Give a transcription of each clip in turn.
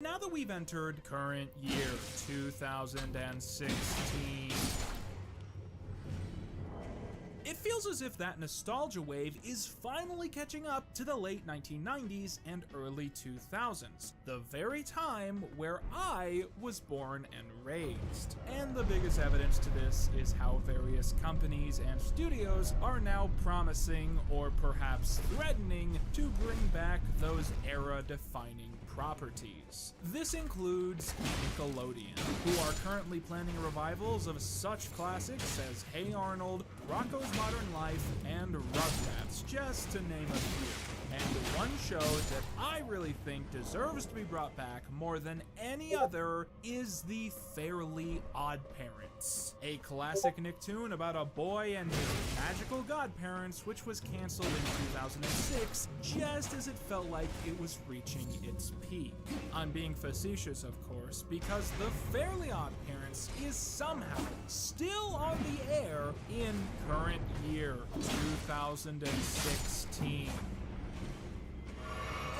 Now that we've entered current year 2016, it feels as if that nostalgia wave is finally catching up to the late 1990s and early 2000s, the very time where I was born and raised. And the biggest evidence to this is how various companies and studios are now promising, or perhaps threatening, to bring back those era-defining properties. This includes Nickelodeon, who are currently planning revivals of such classics as Hey Arnold, Rocko's Modern Life, and Rugrats, just to name a few. And one show that I really think deserves to be brought back more than any other is the Fairly Odd Parents, a classic Nicktoon about a boy and his magical godparents, which was canceled in 2006 just as it felt like it was reaching its peak. I'm being facetious, of course, because the Fairly Odd Parents is somehow still on the air in current year 2016.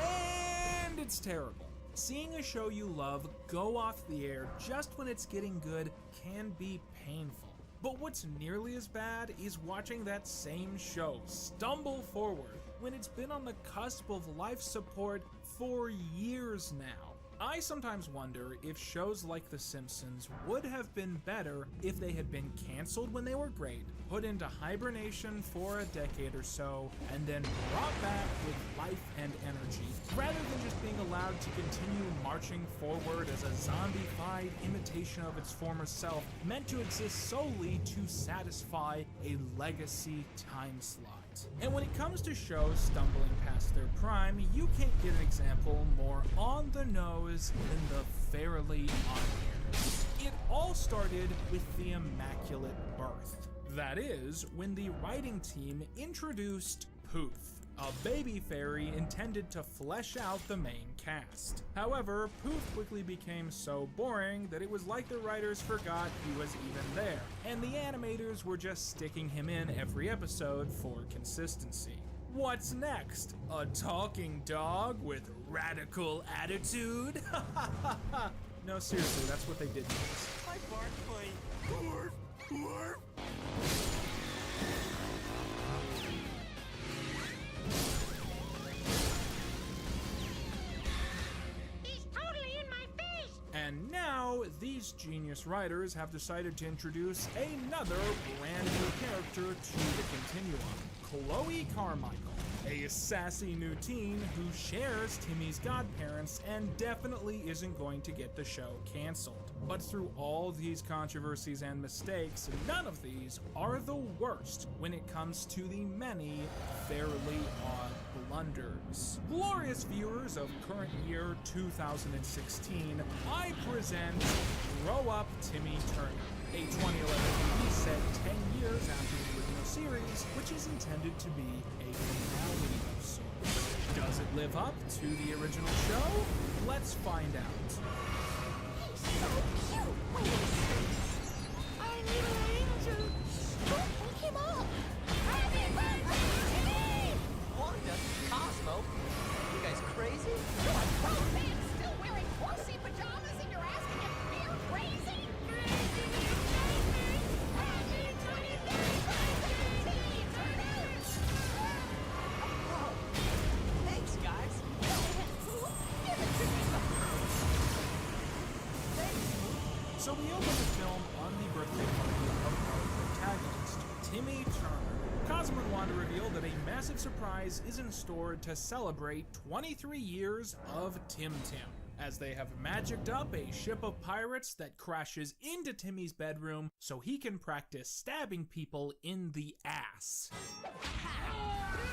And it's terrible. Seeing a show you love go off the air just when it's getting good can be painful. But what's nearly as bad is watching that same show stumble forward when it's been on the cusp of life support for years now. I sometimes wonder if shows like The Simpsons would have been better if they had been canceled when they were great, put into hibernation for a decade or so, and then brought back with life and energy, rather than just being allowed to continue marching forward as a zombified imitation of its former self, meant to exist solely to satisfy a legacy time slot. And when it comes to shows stumbling past their prime, you can't get an example more on the nose than the Fairly Odd Parents. It all started with the Immaculate Birth. That is, when the writing team introduced Poof, a baby fairy intended to flesh out the main cast. However, Poof quickly became so boring that it was like the writers forgot he was even there, and the animators were just sticking him in every episode for consistency. What's next? A talking dog with radical attitude? No, seriously, that's what they did next. I bark my dwarf, dwarf. And now, these genius writers have decided to introduce another brand new character to the continuum, Chloe Carmichael, a sassy new teen who shares Timmy's godparents and definitely isn't going to get the show canceled. But through all these controversies and mistakes, none of these are the worst when it comes to the many Fairly Odd blunders. Glorious viewers of current year 2016, I present Grow Up Timmy Turner, a 2011 movie set 10 years after the original series, which is intended to be a finale of sorts. Does it live up to the original show? Let's find out. He's so cute! Wait a second. I need an angel! Don't wake him up! Happy birthday, Timmy! Wanda, Cosmo, you guys crazy? You're a grown man still wearing horsey pajamas and you're asking if we're crazy? Crazy excitement! Happy 23rd birthday, Timmy Turner! Whoa! Thanks, guys. Go ahead, Pooh. Give it to me. So we open the film on the birthday party of our protagonist, Timmy Turner. Cosmo and Wanda reveal that a massive surprise is in store to celebrate 23 years of Tim Tim, as they have magicked up a ship of pirates that crashes into Timmy's bedroom so he can practice stabbing people in the ass. To the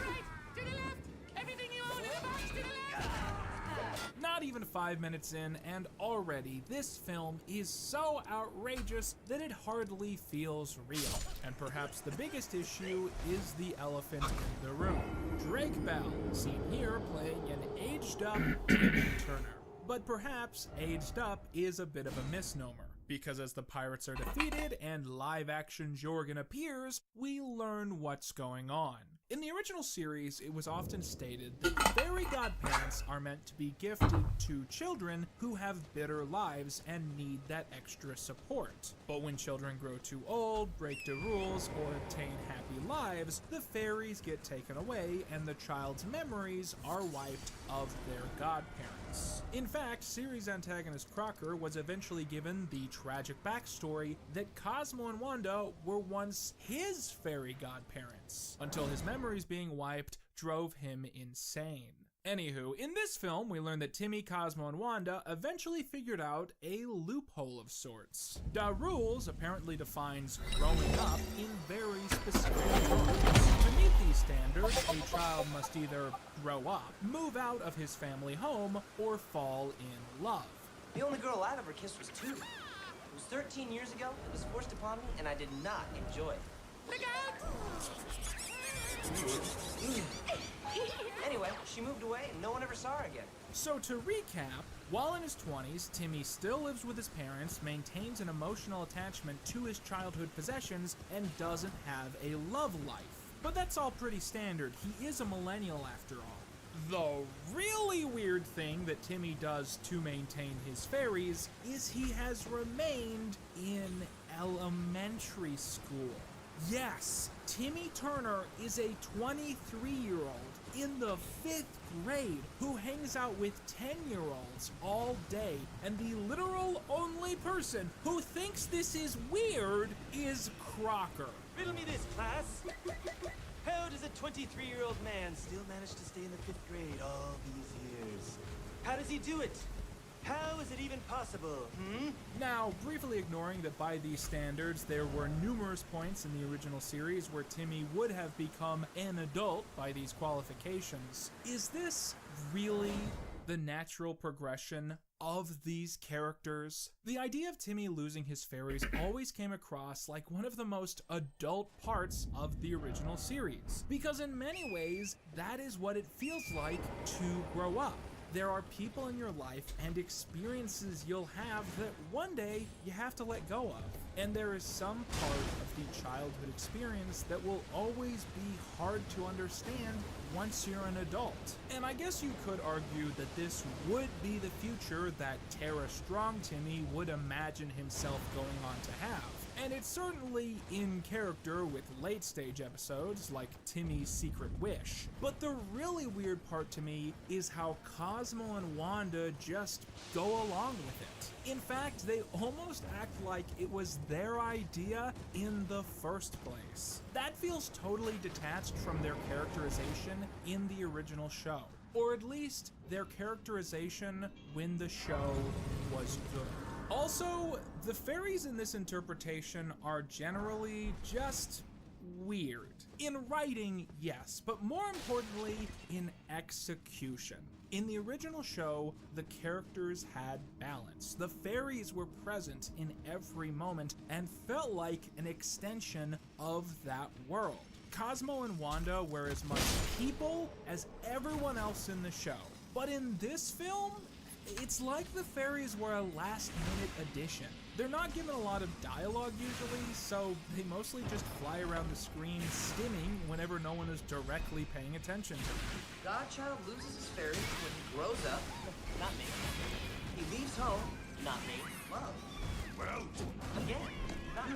right, to the left, everything you own in the box to the left. Not even 5 minutes in, and already this film is so outrageous that it hardly feels real. And perhaps the biggest issue is the elephant in the room. Drake Bell, seen here playing an aged up Timmy Turner. But perhaps aged up is a bit of a misnomer, because as the pirates are defeated and live action Jorgen appears, we learn what's going on. In the original series, it was often stated that fairy godparents are meant to be gifted to children who have bitter lives and need that extra support. But when children grow too old, break the rules, or obtain happy lives, the fairies get taken away and the child's memories are wiped of their godparents. In fact, series antagonist Crocker was eventually given the tragic backstory that Cosmo and Wanda were once his fairy godparents, until his memories being wiped drove him insane. Anywho, in this film, we learn that Timmy, Cosmo, and Wanda eventually figured out a loophole of sorts. Da Rules apparently defines growing up in very specific terms. To meet these standards, a child must either grow up, move out of his family home, or fall in love. The only girl I've ever kissed was 2. It was 13 years ago, it was forced upon me, and I did not enjoy it. Anyway, she moved away and no one ever saw her again. So to recap, while in his 20s, Timmy still lives with his parents, maintains an emotional attachment to his childhood possessions, and doesn't have a love life. But that's all pretty standard. He is a millennial after all. The really weird thing that Timmy does to maintain his fairies is he has remained in elementary school. Yes, Timmy Turner is a 23-year-old in the 5th grade who hangs out with 10-year-olds all day, and the literal only person who thinks this is weird is Crocker. Riddle me this, class. How does a 23-year-old man still manage to stay in the 5th grade all these years? How does he do it? How is it even possible, Now, briefly ignoring that by these standards, there were numerous points in the original series where Timmy would have become an adult by these qualifications, is this really the natural progression of these characters? The idea of Timmy losing his fairies always came across like one of the most adult parts of the original series, because in many ways, that is what it feels like to grow up. There are people in your life and experiences you'll have that one day you have to let go of. And there is some part of the childhood experience that will always be hard to understand once you're an adult. And I guess you could argue that this would be the future that Tara Strong Timmy would imagine himself going on to have. And it's certainly in character with late-stage episodes like Timmy's Secret Wish. But the really weird part to me is how Cosmo and Wanda just go along with it. In fact, they almost act like it was their idea in the first place. That feels totally detached from their characterization in the original show. Or at least their characterization when the show was good. Also, the fairies in this interpretation are generally just weird. In writing, yes, but more importantly, in execution. In the original show, the characters had balance. The fairies were present in every moment and felt like an extension of that world. Cosmo and Wanda were as much people as everyone else in the show. But in this film, it's like the fairies were a last-minute addition. They're not given a lot of dialogue usually, so they mostly just fly around the screen stimming whenever no one is directly paying attention to them. Godchild loses his fairies when he grows up. Not me. He leaves home. Not me. Well, again. Not me.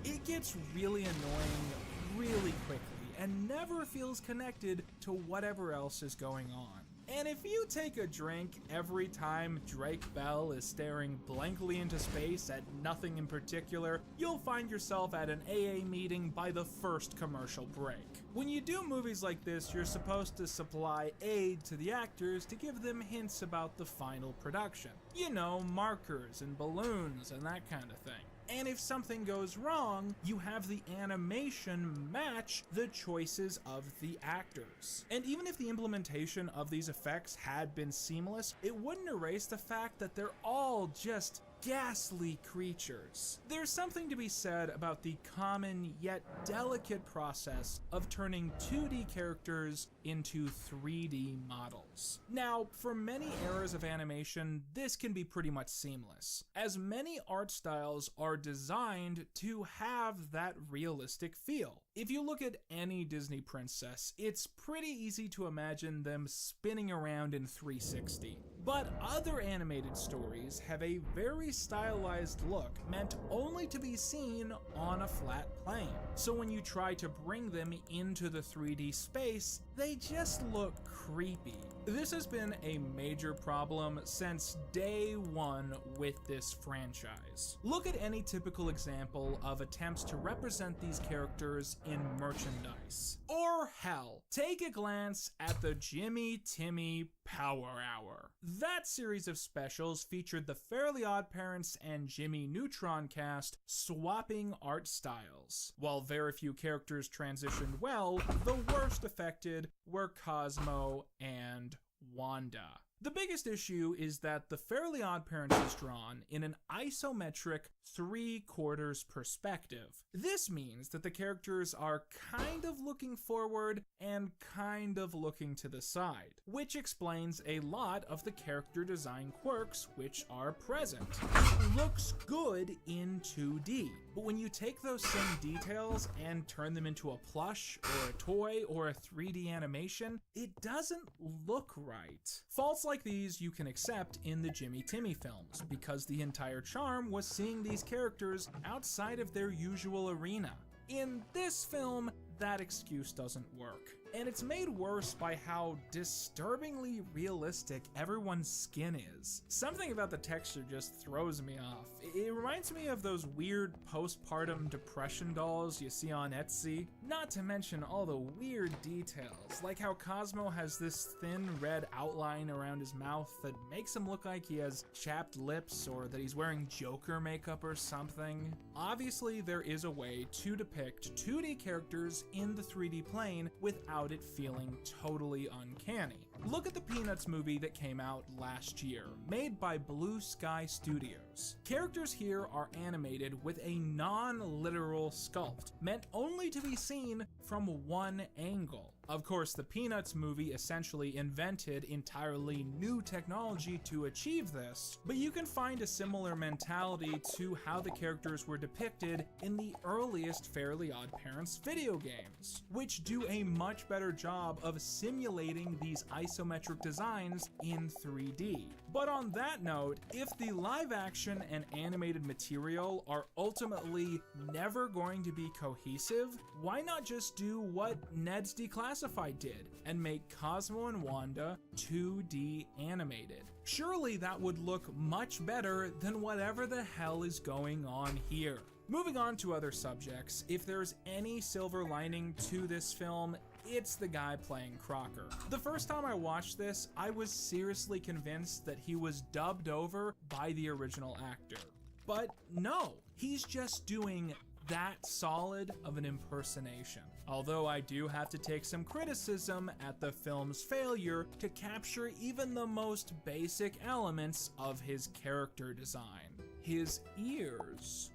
It gets really annoying really quickly and never feels connected to whatever else is going on. And if you take a drink every time Drake Bell is staring blankly into space at nothing in particular, you'll find yourself at an AA meeting by the first commercial break. When you do movies like this, you're supposed to supply aid to the actors to give them hints about the final production. You know, markers and balloons and that kind of thing. And if something goes wrong, you have the animation match the choices of the actors. And even if the implementation of these effects had been seamless, it wouldn't erase the fact that they're all just ghastly creatures. There's something to be said about the common yet delicate process of turning 2D characters into 3D models. Now, for many eras of animation, this can be pretty much seamless, as many art styles are designed to have that realistic feel. If you look at any Disney princess, it's pretty easy to imagine them spinning around in 360. But other animated stories have a very stylized look meant only to be seen on a flat plane. So when you try to bring them into the 3D space, they just look creepy. This has been a major problem since day one with this franchise. Look at any typical example of attempts to represent these characters in merchandise. Or hell, take a glance at the Jimmy Timmy Power Hour. That series of specials featured the Fairly OddParents and Jimmy Neutron cast swapping art styles. While very few characters transitioned well, the worst affected were Cosmo and Wanda. The biggest issue is that the Fairly OddParents is drawn in an isometric 3/4 perspective. This means that the characters are kind of looking forward and kind of looking to the side, which explains a lot of the character design quirks which are present. It looks good in 2D, but when you take those same details and turn them into a plush or a toy or a 3D animation, it doesn't look right. Faults like these you can accept in the Jimmy Timmy films, because the entire charm was seeing these characters outside of their usual arena. In this film, that excuse doesn't work. And it's made worse by how disturbingly realistic everyone's skin is. Something about the texture just throws me off. It reminds me of those weird postpartum depression dolls you see on Etsy. Not to mention all the weird details, like how Cosmo has this thin red outline around his mouth that makes him look like he has chapped lips or that he's wearing Joker makeup or something. Obviously, there is a way to depict 2D characters in the 3D plane without it feeling totally uncanny. Look at the Peanuts movie that came out last year, made by Blue Sky Studios. Characters here are animated with a non-literal sculpt, meant only to be seen from one angle. Of course, the Peanuts movie essentially invented entirely new technology to achieve this, but you can find a similar mentality to how the characters were depicted in the earliest Fairly OddParents video games, which do a much better job of simulating these isometric designs in 3D. But on that note, if the live action and animated material are ultimately never going to be cohesive, why not just do what Ned's Declassified did and make Cosmo and Wanda 2D animated? Surely that would look much better than whatever the hell is going on here. Moving on to other subjects, if there's any silver lining to this film, it's the guy playing Crocker. The first time I watched this, I was seriously convinced that he was dubbed over by the original actor. But no, he's just doing that solid of an impersonation. Although I do have to take some criticism at the film's failure to capture even the most basic elements of his character design. His ears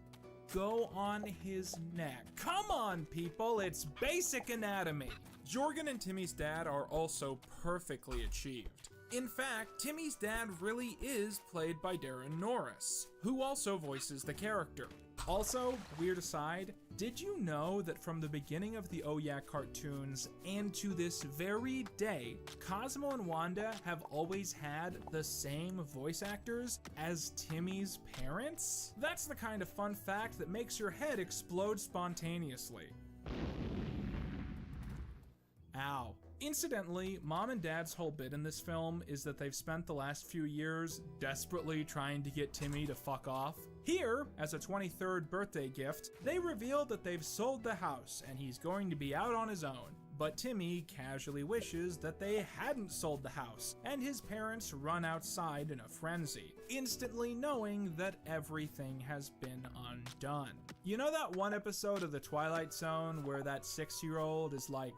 go on his neck. Come on, people, it's basic anatomy. Jorgen and Timmy's dad are also perfectly achieved. In fact, Timmy's dad really is played by Darren Norris, who also voices the character. Also, weird aside, did you know that from the beginning of the Oh Yeah cartoons and to this very day, Cosmo and Wanda have always had the same voice actors as Timmy's parents? That's the kind of fun fact that makes your head explode spontaneously. Ow. Incidentally, Mom and Dad's whole bit in this film is that they've spent the last few years desperately trying to get Timmy to fuck off. Here, as a 23rd birthday gift, they reveal that they've sold the house and he's going to be out on his own. But Timmy casually wishes that they hadn't sold the house, and his parents run outside in a frenzy, instantly knowing that everything has been undone. You know that one episode of The Twilight Zone where that 6-year-old is like,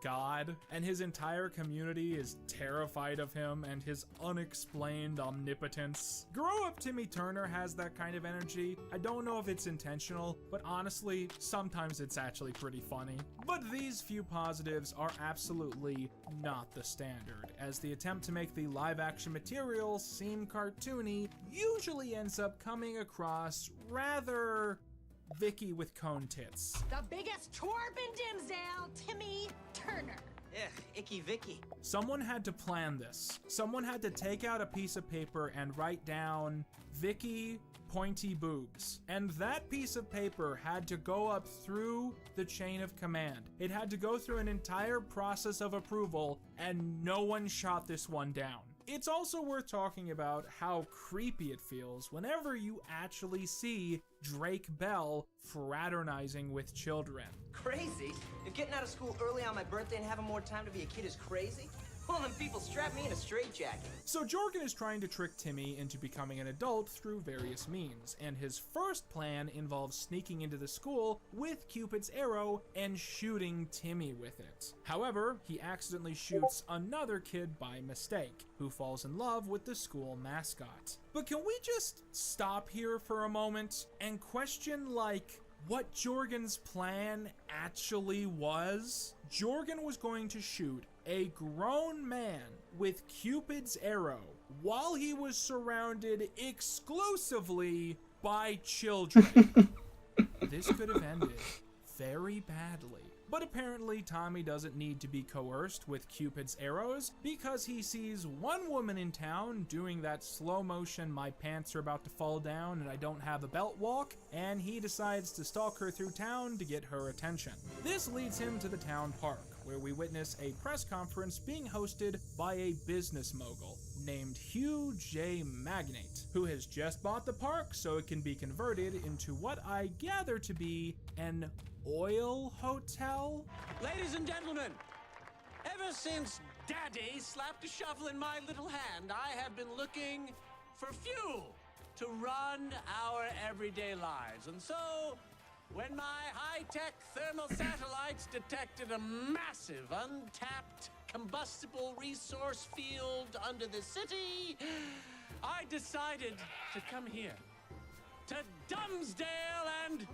god, and his entire community is terrified of him and his unexplained omnipotence. Grow Up Timmy Turner has that kind of energy. I don't know if it's intentional, but honestly, sometimes it's actually pretty funny. But these few positives are absolutely not the standard, as the attempt to make the live-action material seem cartoony usually ends up coming across rather Vicky with cone tits. The biggest twerp in Dimsdale, Timmy Turner. Ugh, icky Vicky. Someone had to plan this. Someone had to take out a piece of paper and write down Vicky pointy boobs. And that piece of paper had to go up through the chain of command. It had to go through an entire process of approval, and no one shot this one down. It's also worth talking about how creepy it feels whenever you actually see Drake Bell fraternizing with children. Crazy? If getting out of school early on my birthday and having more time to be a kid is crazy? Well, then people strap me in a straitjacket. So Jorgen is trying to trick Timmy into becoming an adult through various means, and his first plan involves sneaking into the school with Cupid's arrow and shooting Timmy with it. However, he accidentally shoots another kid by mistake, who falls in love with the school mascot. But can we just stop here for a moment and question, like, what Jorgen's plan actually was? Jorgen was going to shoot a grown man with Cupid's arrow while he was surrounded exclusively by children. This could have ended very badly. But apparently Tommy doesn't need to be coerced with Cupid's arrows because he sees one woman in town doing that slow motion my pants are about to fall down and I don't have a belt walk, and he decides to stalk her through town to get her attention. This leads him to the town park, where we witness a press conference being hosted by a business mogul named Hugh J. Magnate, who has just bought the park so it can be converted into what I gather to be an oil hotel? Ladies and gentlemen, ever since Daddy slapped a shovel in my little hand, I have been looking for fuel to run our everyday lives. And so, when my high-tech thermal satellites detected a massive, untapped, combustible resource field under the city, I decided to come here, to Dumbsdale, and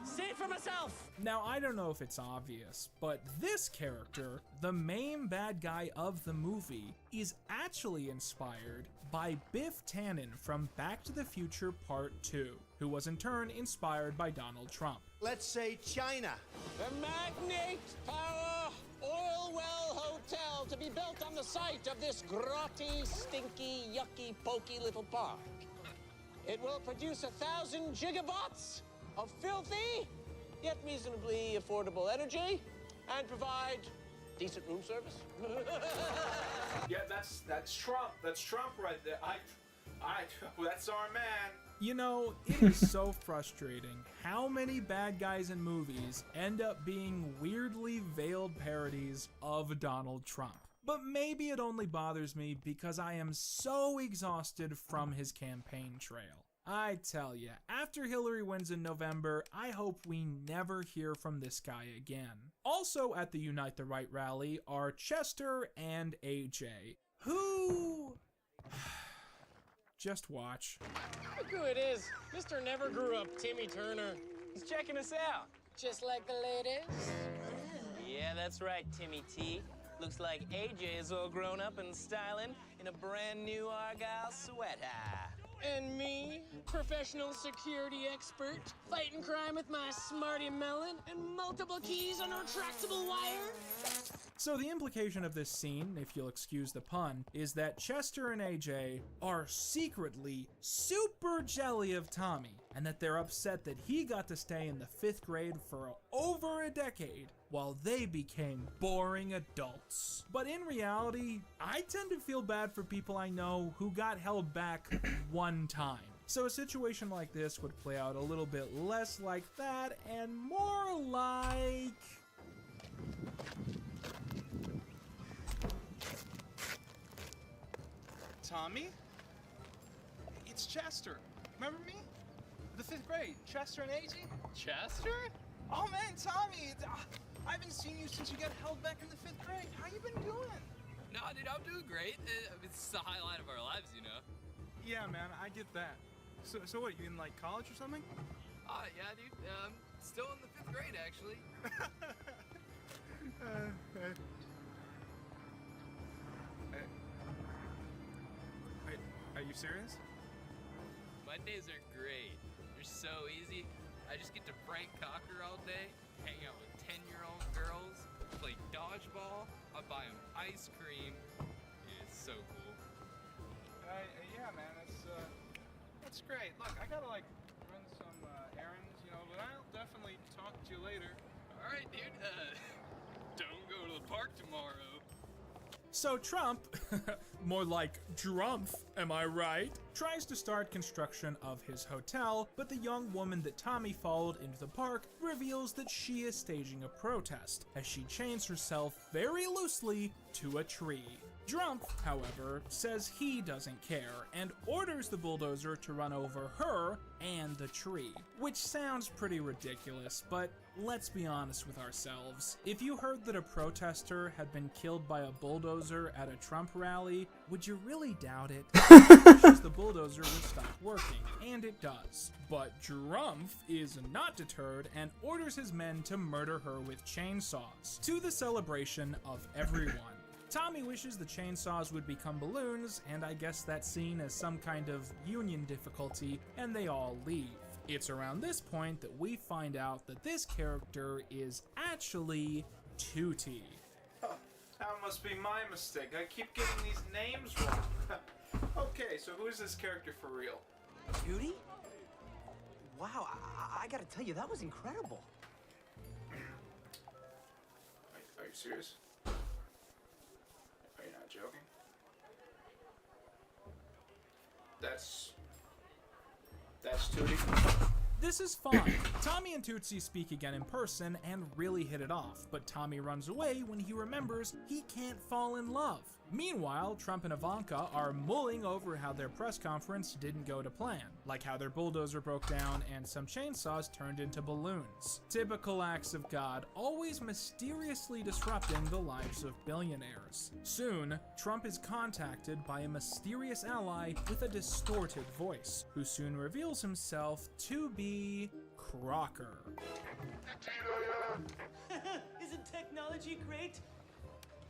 see for myself. Now, I don't know if it's obvious, but this character, the main bad guy of the movie, is actually inspired by Biff Tannen from Back to the Future Part 2, who was in turn inspired by Donald Trump. Let's say China. The Magnate Power Oil Well Hotel to be built on the site of this grotty, stinky, yucky, pokey little park. It will produce 1,000 gigawatts of filthy, yet reasonably affordable energy, and provide decent room service. Yeah, that's Trump. That's Trump right there. That's our man. You know, it is so frustrating how many bad guys in movies end up being weirdly veiled parodies of Donald Trump. But maybe it only bothers me because I am so exhausted from his campaign trail. I tell ya, after Hillary wins in November, I hope we never hear from this guy again. Also at the Unite the Right rally are Chester and AJ, who... Just watch. Look who it is. Mr. Never Grew Up Timmy Turner. He's checking us out. Just like the ladies. Yeah, that's right, Timmy T. Looks like AJ is all grown up and styling in a brand new Argyle sweater. And me, professional security expert, fighting crime with my smarty melon and multiple keys on a retractable wire. So the implication of this scene, if you'll excuse the pun, is that Chester and AJ are secretly super jelly of Tommy, and that they're upset that he got to stay in the 5th grade for over a decade while they became boring adults. But in reality, I tend to feel bad for people I know who got held back one time. So a situation like this would play out a little bit less like that and more like... Tommy? It's Chester. Remember me? The 5th grade. Chester and AJ? Chester? Oh man, Tommy! I haven't seen you since you got held back in the 5th grade. How you been doing? No, dude, I'm doing great. It's the highlight of our lives, you know. Yeah, man, I get that. So what, you in, like, college or something? Yeah, dude. Still in the 5th grade, actually. Are you serious? Mondays are great. They're so easy. I just get to prank Cocker all day, hang out with 10-year-old girls, play dodgeball, I buy them ice cream. Yeah, it's so cool. Yeah, man, that's great. Look, I gotta, like, run some errands, you know, but I'll definitely talk to you later. All right, dude. Don't go to the park tomorrow. So Trump, more like Drumpf, am I right, tries to start construction of his hotel, but the young woman that Tommy followed into the park reveals that she is staging a protest as she chains herself very loosely to a tree. Drumpf, however, says he doesn't care and orders the bulldozer to run over her and the tree, which sounds pretty ridiculous, but let's be honest with ourselves. If you heard that a protester had been killed by a bulldozer at a Trump rally, would you really doubt it? Because the bulldozer would stop working, and it does. But Drumpf is not deterred and orders his men to murder her with chainsaws, to the celebration of everyone. Tommy wishes the chainsaws would become balloons, and I guess that's seen as some kind of union difficulty, and they all leave. It's around this point that we find out that this character is actually Tootie. Huh, that must be my mistake. I keep getting these names wrong. Okay, so who is this character for real? Judy? Wow, I gotta tell you, that was incredible. Are you serious? Are you not joking? That's Tootie. This is fine. Tommy and Tootsie speak again in person and really hit it off, but Tommy runs away when he remembers he can't fall in love. Meanwhile, Trump and Ivanka are mulling over how their press conference didn't go to plan, like how their bulldozer broke down and some chainsaws turned into balloons. Typical acts of God, always mysteriously disrupting the lives of billionaires. Soon, Trump is contacted by a mysterious ally with a distorted voice, who soon reveals himself to be Crocker. Isn't technology great?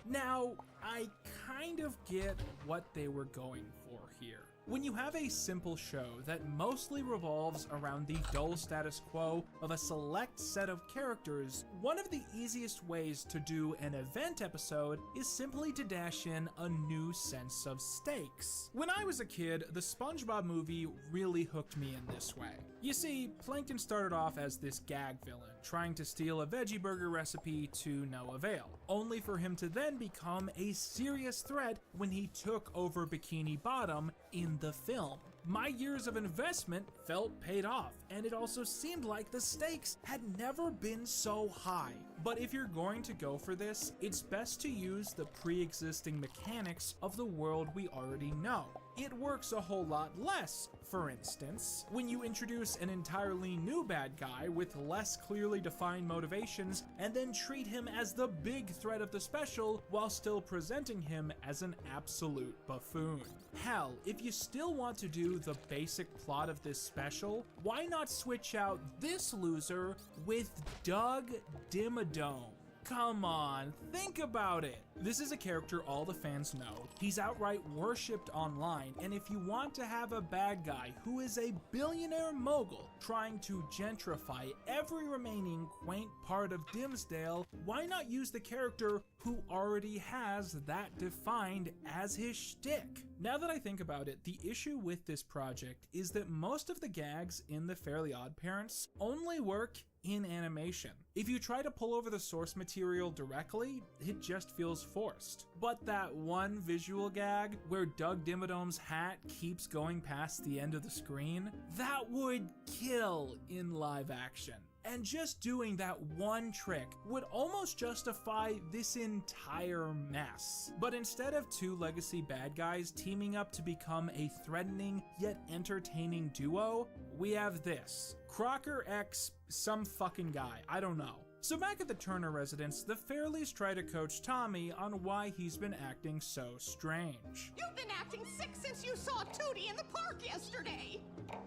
Now, I kind of get what they were going for here. When you have a simple show that mostly revolves around the dull status quo of a select set of characters, one of the easiest ways to do an event episode is simply to dash in a new sense of stakes. When I was a kid, the SpongeBob movie really hooked me in this way. You see, Plankton started off as this gag villain, trying to steal a veggie burger recipe to no avail, only for him to then become a serious threat when he took over Bikini Bottom in the film. My years of investment felt paid off, and it also seemed like the stakes had never been so high. But if you're going to go for this, it's best to use the pre-existing mechanics of the world we already know. It works a whole lot less, for instance, when you introduce an entirely new bad guy with less clearly defined motivations and then treat him as the big threat of the special while still presenting him as an absolute buffoon. Hell, if you still want to do the basic plot of this special, why not switch out this loser with Doug Dimmadome? Come on, think about it. This is a character all the fans know. He's outright worshipped online, and if you want to have a bad guy who is a billionaire mogul trying to gentrify every remaining quaint part of Dimsdale, why not use the character who already has that defined as his shtick? Now that I think about it, the issue with this project is that most of the gags in The Fairly Odd Parents only work in animation. If you try to pull over the source material directly, it just feels forced. But that one visual gag where Doug Dimmadome's hat keeps going past the end of the screen, that would kill in live action. And just doing that one trick would almost justify this entire mess. But instead of two legacy bad guys teaming up to become a threatening yet entertaining duo, we have this. Crocker X some fucking guy, I don't know. So back at the Turner residence, the Fairleys try to coach Tommy on why he's been acting so strange. You've been acting sick since you saw Tootie in the park yesterday.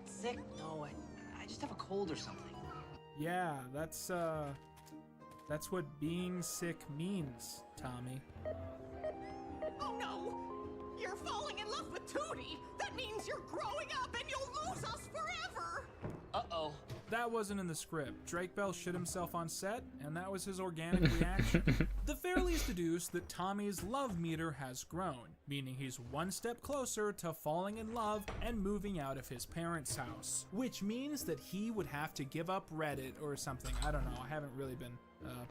Sick? No, I just have a cold or something. Yeah, that's what being sick means, Tommy. Oh no! You're falling in love with Tootie! That means you're growing up and you'll lose us forever! Uh-oh. That wasn't in the script. Drake Bell shit himself on set, and that was his organic reaction. The Fairleys deduce that Tommy's love meter has grown, meaning he's one step closer to falling in love and moving out of his parents' house, which means that he would have to give up Reddit or something. I don't know, I haven't really been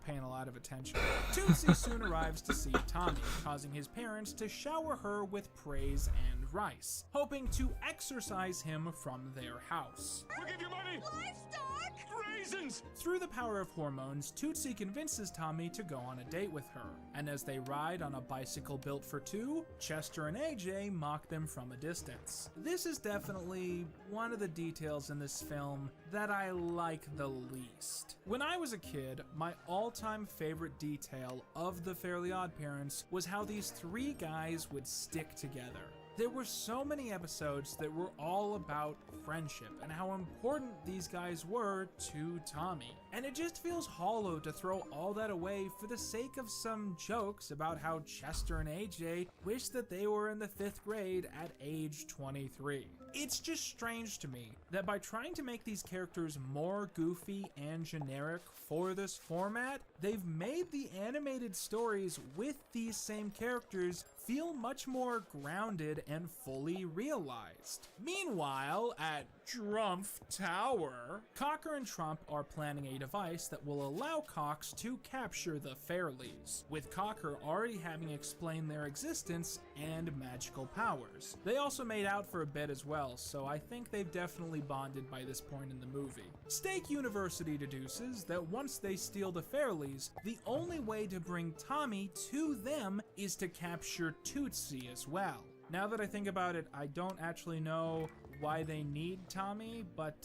paying a lot of attention. Tootsie soon arrives to see Tommy, causing his parents to shower her with praise and rice, hoping to exorcise him from their house. We'll give you money! Livestock! Raisins! Through the power of hormones, Tootsie convinces Tommy to go on a date with her, and as they ride on a bicycle built for two, Chester and AJ mock them from a distance. This is definitely one of the details in this film that I like the least. When I was a kid, my all-time favorite detail of the Fairly OddParents was how these three guys would stick together. There were so many episodes that were all about friendship and how important these guys were to Tommy. And it just feels hollow to throw all that away for the sake of some jokes about how Chester and AJ wish that they were in the 5th grade at age 23. It's just strange to me that by trying to make these characters more goofy and generic for this format, they've made the animated stories with these same characters feel much more grounded and fully realized. Meanwhile, at Trumpf Tower, Cocker and Trump are planning a device that will allow Cox to capture the Fairleys, with Cocker already having explained their existence and magical powers. They also made out for a bit as well, so I think they've definitely bonded by this point in the movie. Stake University deduces that once they steal the Fairleys, the only way to bring Tommy to them is to capture Tootsie as well. Now that I think about it, I don't actually know why they need Tommy, but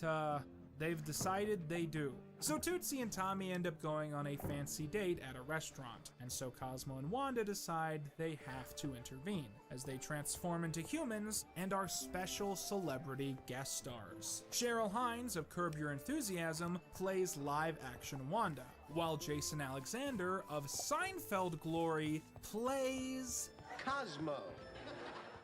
they've decided they do. So Tootsie and Tommy end up going on a fancy date at a restaurant, and so Cosmo and Wanda decide they have to intervene, as they transform into humans and are special celebrity guest stars. Cheryl Hines of Curb Your Enthusiasm plays live-action Wanda, while Jason Alexander of Seinfeld glory plays Cosmo.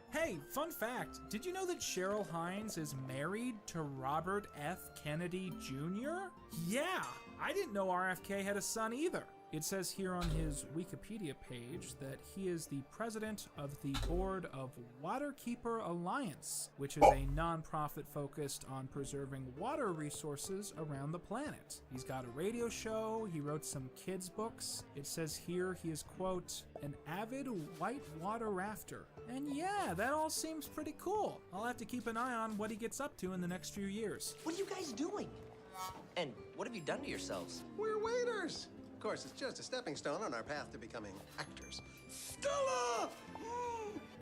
Hey, fun fact, did you know that Cheryl Hines is married to Robert F. Kennedy Jr.? Yeah, I didn't know RFK had a son either. It says here on his Wikipedia page that he is the president of the board of Waterkeeper Alliance, which is a non-profit focused on preserving water resources around the planet. He's got a radio show, he wrote some kids' books. It says here he is, quote, an avid whitewater rafter. And yeah, that all seems pretty cool. I'll have to keep an eye on what he gets up to in the next few years. What are you guys doing? And what have you done to yourselves? We're waiters. Of course, it's just a stepping stone on our path to becoming actors. Stella!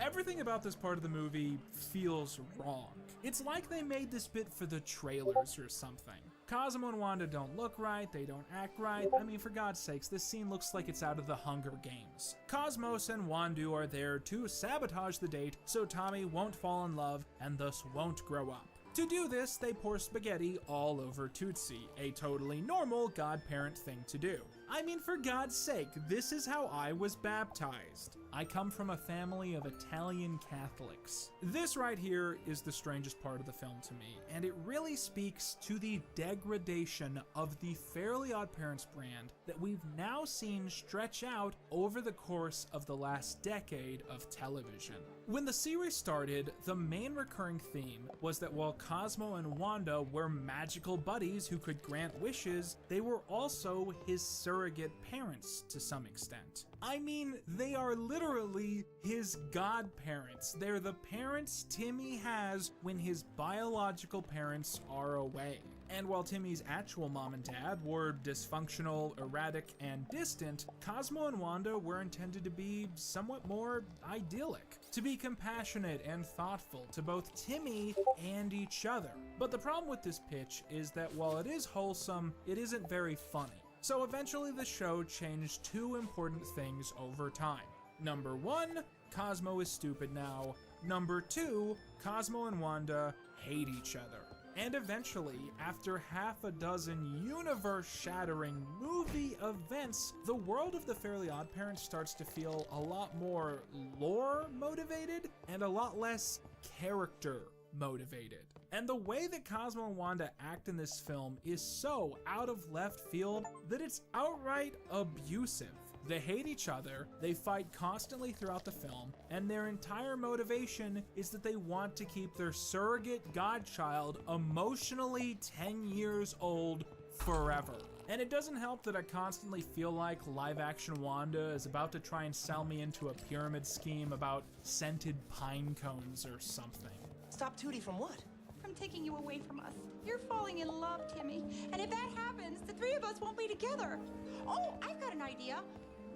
Everything about this part of the movie feels wrong. It's like they made this bit for the trailers or something. Cosmo and Wanda don't look right, they don't act right. I mean, for God's sakes, this scene looks like it's out of the Hunger Games. Cosmos and Wandu are there to sabotage the date so Tommy won't fall in love and thus won't grow up. To do this, they pour spaghetti all over Tootsie, a totally normal godparent thing to do. I mean, for God's sake, this is how I was baptized. I come from a family of Italian Catholics. This right here is the strangest part of the film to me, and it really speaks to the degradation of the Fairly OddParents brand that we've now seen stretch out over the course of the last decade of television. When the series started, the main recurring theme was that while Cosmo and Wanda were magical buddies who could grant wishes, they were also his surrogate parents to some extent. I mean, they are literally his godparents. They're the parents Timmy has when his biological parents are away. And while Timmy's actual mom and dad were dysfunctional, erratic, and distant, Cosmo and Wanda were intended to be somewhat more idyllic, to be compassionate and thoughtful to both Timmy and each other. But the problem with this pitch is that while it is wholesome, it isn't very funny. So eventually the show changed two important things over time. Number one, Cosmo is stupid now. Number two, Cosmo and Wanda hate each other. And eventually, after half a dozen universe-shattering movie events, the world of the Fairly OddParents starts to feel a lot more lore-motivated and a lot less character-motivated. And the way that Cosmo and Wanda act in this film is so out of left field that it's outright abusive. They hate each other, they fight constantly throughout the film, and their entire motivation is that they want to keep their surrogate godchild emotionally 10 years old forever. And it doesn't help that I constantly feel like live-action Wanda is about to try and sell me into a pyramid scheme about scented pine cones or something. Stop Tootie from what? From taking you away from us. You're falling in love, Timmy. And if that happens, the three of us won't be together. Oh, I've got an idea.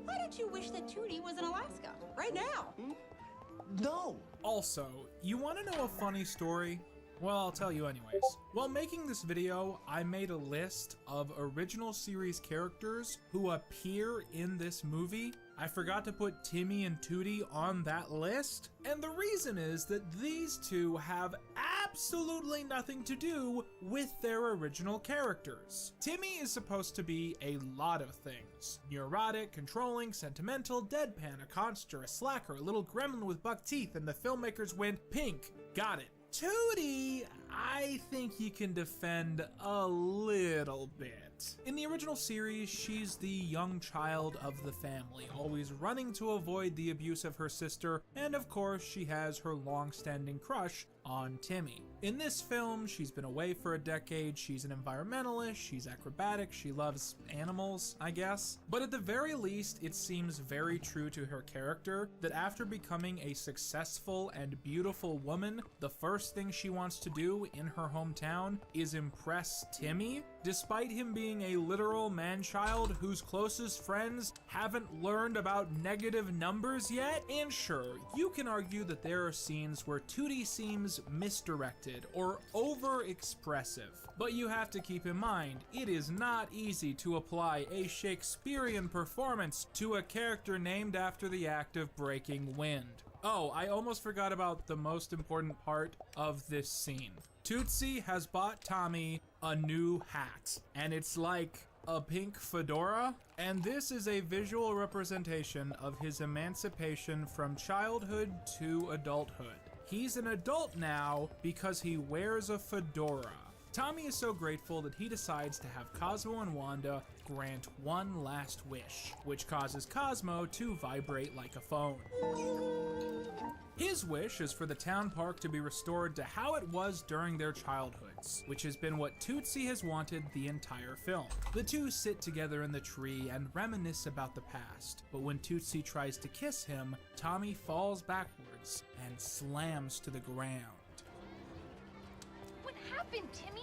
Why don't you wish that Tootie was in Alaska right now? No. Also, you want to know a funny story? Well, I'll tell you anyways. While making this video, I made a list of original series characters who appear in this movie. I forgot to put Timmy and Tootie on that list, and the reason is that these two have absolutely nothing to do with their original characters. Timmy is supposed to be a lot of things. Neurotic, controlling, sentimental, deadpan, a conster, a slacker, a little gremlin with buck teeth, and the filmmakers went pink. Got it. Tootie, I think you can defend a little bit. In the original series, she's the young child of the family, always running to avoid the abuse of her sister, and of course, she has her long-standing crush on Timmy. In this film, she's been away for a decade, she's an environmentalist, she's acrobatic, she loves animals, I guess. But at the very least, it seems very true to her character that after becoming a successful and beautiful woman, the first thing she wants to do in her hometown is impress Timmy, despite him being a literal man-child whose closest friends haven't learned about negative numbers yet. And sure, you can argue that there are scenes where Tootie seems misdirected or over-expressive, but you have to keep in mind, it is not easy to apply a Shakespearean performance to a character named after the act of breaking wind. Oh, I almost forgot about the most important part of this scene. Tootsie has bought Tommy a new hat, and it's like a pink fedora, and this is a visual representation of his emancipation from childhood to adulthood. He's an adult now because he wears a fedora. Tommy is so grateful that he decides to have Cosmo and Wanda grant one last wish, which causes Cosmo to vibrate like a phone. His wish is for the town park to be restored to how it was during their childhoods, which has been what Tootsie has wanted the entire film. The two sit together in the tree and reminisce about the past, but when Tootsie tries to kiss him, Tommy falls backwards and slams to the ground. What happened, Timmy?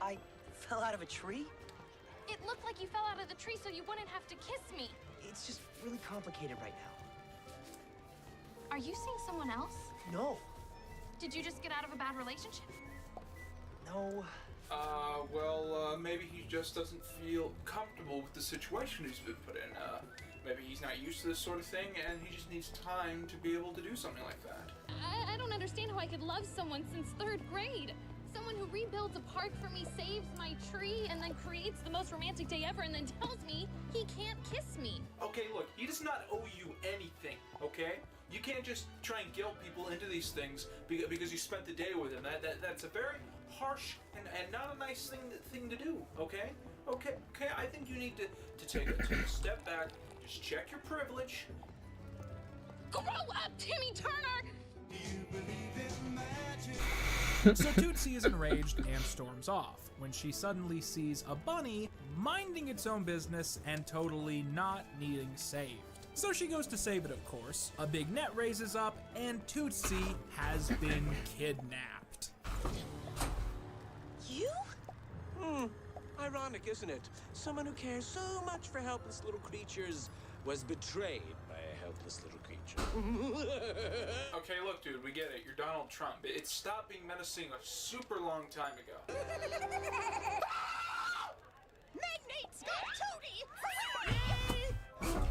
I fell out of a tree? It looked like you fell out of the tree so you wouldn't have to kiss me. It's just really complicated right now. Are you seeing someone else? No. Did you just get out of a bad relationship? No. Maybe he just doesn't feel comfortable with the situation he's been put in. Maybe he's not used to this sort of thing, and he just needs time to be able to do something like that. I don't understand how I could love someone since 3rd grade. Someone who rebuilds a park for me, saves my tree, and then creates the most romantic day ever, and then tells me he can't kiss me. Okay, look, he does not owe you anything, okay? You can't just try and guilt people into these things because you spent the day with him. That's a very harsh and not a nice thing to do, okay? Okay, I think you need to take a step back, just check your privilege. Grow up, Timmy Turner! Do you believe in magic? So Tootsie is enraged and storms off when she suddenly sees a bunny minding its own business and totally not needing saved. So she goes to save it, of course. A big net raises up and Tootsie has been kidnapped. You? Ironic, isn't it? Someone who cares so much for helpless little creatures was betrayed by a helpless little creature. Okay, look, dude, we get it. You're Donald Trump. It stopped being menacing a super long time ago. Go, Tootie!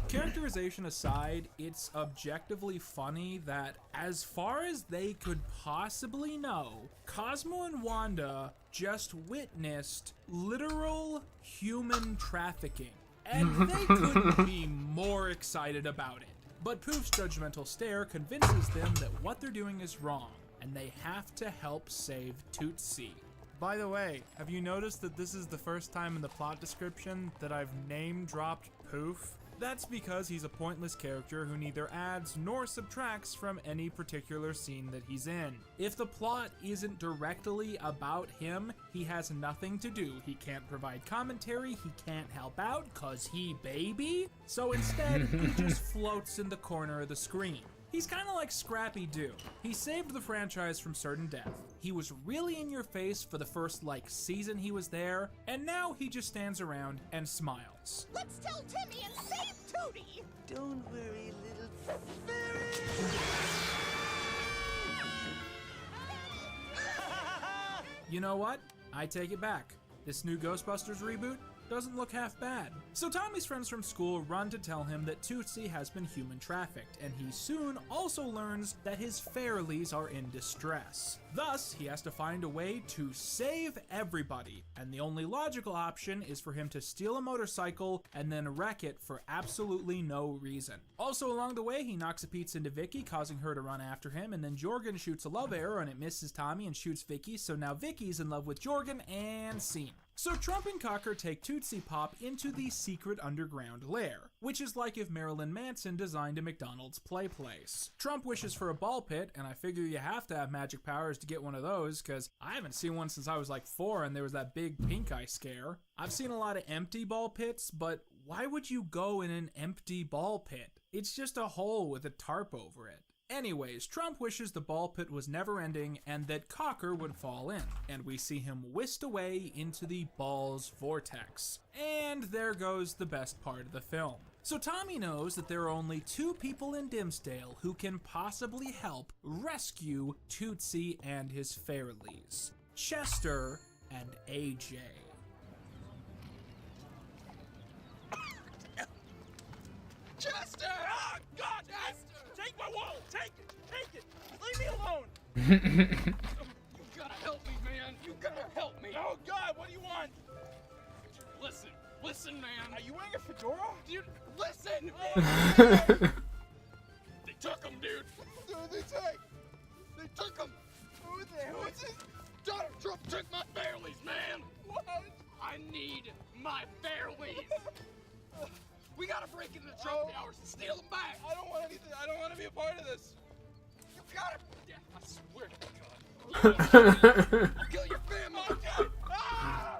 Characterization aside, it's objectively funny that, as far as they could possibly know, Cosmo and Wanda just witnessed literal human trafficking, and they couldn't be more excited about it. But Poof's judgmental stare convinces them that what they're doing is wrong, and they have to help save Tootsie. By the way, have you noticed that this is the first time in the plot description that I've name-dropped Poof? That's because he's a pointless character who neither adds nor subtracts from any particular scene that he's in. If the plot isn't directly about him, he has nothing to do. He can't provide commentary, he can't help out, cause he baby. So instead, he just floats in the corner of the screen. He's kinda like Scrappy Doo. He saved the franchise from certain death. He was really in your face for the first, season he was there, and now he just stands around and smiles. Let's tell Timmy and save Tootie! Don't worry, little fairy. You know what? I take it back. This new Ghostbusters reboot doesn't look half bad. So Tommy's friends from school run to tell him that Tootsie has been human trafficked, and he soon also learns that his Fairlies are in distress. Thus, he has to find a way to save everybody, and the only logical option is for him to steal a motorcycle and then wreck it for absolutely no reason. Also along the way, he knocks a pizza into Vicky, causing her to run after him, and then Jorgen shoots a love arrow and it misses Tommy and shoots Vicky, so now Vicky's in love with Jorgen, and scene. So Trump and Cocker take Tootsie Pop into the secret underground lair, which is like if Marilyn Manson designed a McDonald's play place. Trump wishes for a ball pit, and I figure you have to have magic powers to get one of those, cause I haven't seen one since I was like 4 and there was that big pink eye scare. I've seen a lot of empty ball pits, but why would you go in an empty ball pit? It's just a hole with a tarp over it. Anyways, Trump wishes the ball pit was never ending and that Cocker would fall in, and we see him whisked away into the ball's vortex. And there goes the best part of the film. So Tommy knows that there are only 2 people in Dimsdale who can possibly help rescue Tootsie and his Fairlies: Chester and AJ. Chester! Oh, God! Chester! Take my wallet! Take it! Take it! Leave me alone! You gotta help me, man! You gotta help me! Oh, God! What do you want? Listen! Listen, man! Are you wearing a fedora? Dude, listen! They took him, dude! What did they take? They took him! Who is this? Donald Trump took my Fairlies, man! What? I need my Fairlies! We gotta break into the Trump towers and steal them back. I don't want anything. I don't want to be a part of this. You gotta. Yeah, I swear to God. I'll kill your family. Okay. Ah!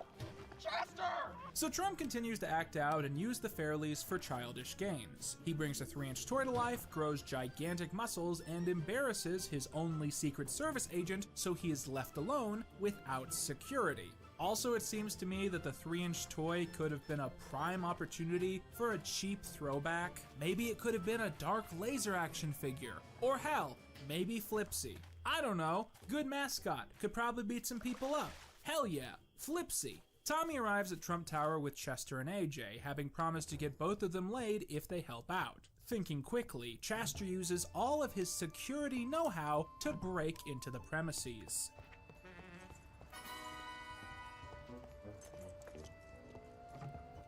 Chester! So Trump continues to act out and use the Fairlies for childish gains. He brings a 3-inch toy to life, grows gigantic muscles, and embarrasses his only Secret Service agent, so he is left alone without security. Also, it seems to me that the 3-inch toy could have been a prime opportunity for a cheap throwback. Maybe it could have been a dark laser action figure. Or hell, maybe Flipsy. I don't know. Good mascot. Could probably beat some people up. Hell yeah, Flipsy. Tommy arrives at Trump Tower with Chester and AJ, having promised to get both of them laid if they help out. Thinking quickly, Chester uses all of his security know-how to break into the premises.